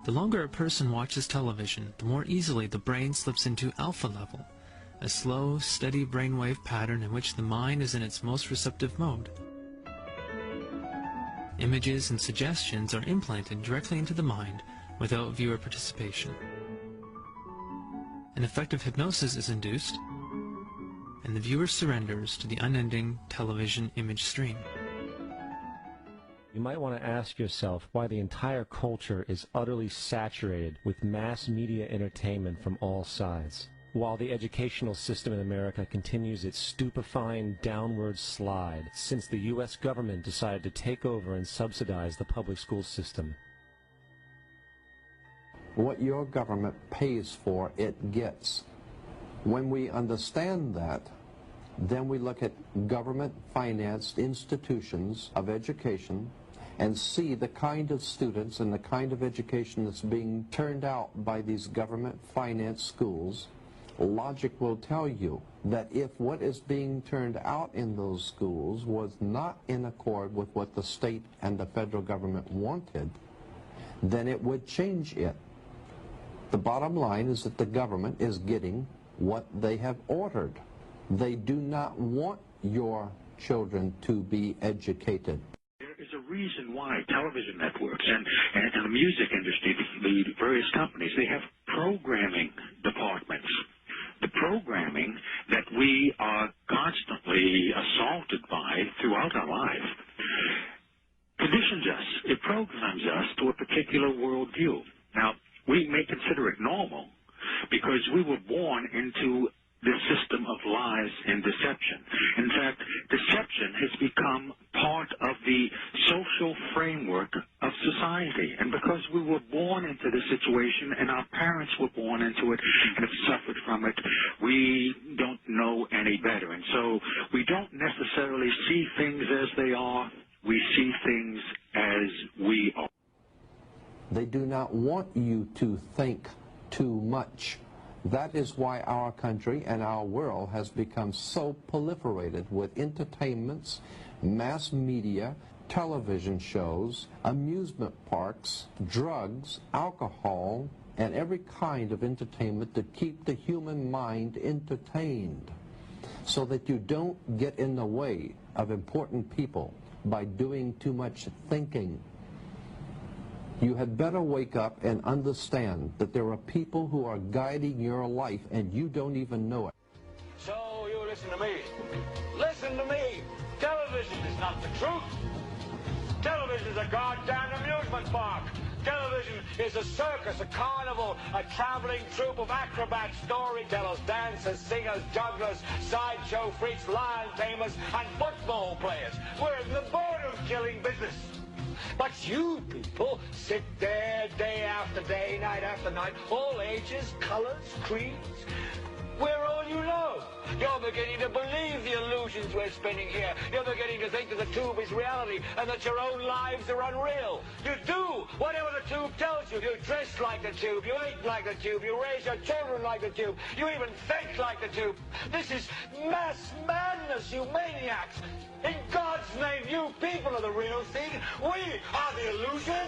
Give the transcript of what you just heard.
The longer a person watches television, the more easily the brain slips into alpha level, a slow, steady brainwave pattern in which the mind is in its most receptive mode. Images and suggestions are implanted directly into the mind without viewer participation. An effective hypnosis is induced, and the viewer surrenders to the unending television image stream. You might want to ask yourself why the entire culture is utterly saturated with mass media entertainment from all sides, while the educational system in America continues its stupefying downward slide since the U.S. government decided to take over and subsidize the public school system. What your government pays for, it gets. When we understand that, then we look at government-financed institutions of education and see the kind of students and the kind of education that's being turned out by these government-financed schools. Logic will tell you that if what is being turned out in those schools was not in accord with what the state and the federal government wanted, then it would change it. The bottom line is that the government is getting what they have ordered. They do not want your children to be educated. There is a reason why television networks and the music industry, the various companies, they have programming departments. The programming that we are constantly assaulted by throughout our life conditions us. It programs us to a particular worldview. Now, we may consider it normal because we were born into this system of lies and deception. In fact, deception has become part of the social framework of society. And because we were born into this situation and our parents were born into it and have suffered from it, we don't know any better. And so we don't necessarily see things as they are. We see things as we are. They do not want you to think too much. That is why our country and our world has become so proliferated with entertainments, mass media, television shows, amusement parks, drugs, alcohol, and every kind of entertainment to keep the human mind entertained so that you don't get in the way of important people by doing too much thinking. You had better wake up and understand that there are people who are guiding your life and you don't even know it. So you listen to me. Listen to me. Television is not the truth. Television is a goddamn amusement park. Television is a circus, a carnival, a traveling troupe of acrobats, storytellers, dancers, singers, jugglers, sideshow freaks, lion tamers, and football players. We're in the boredom-killing business. But you people sit there day after day, night after night, all ages, colors, creeds. We're all you know. You're beginning to believe the illusions we're spinning here. You're beginning to think that the tube is reality and that your own lives are unreal. You do whatever the tube tells you. You dress like the tube. You eat like the tube. You raise your children like the tube. You even think like the tube. This is mass madness, you maniacs. In God's name, you people are the real thing. We are the illusion.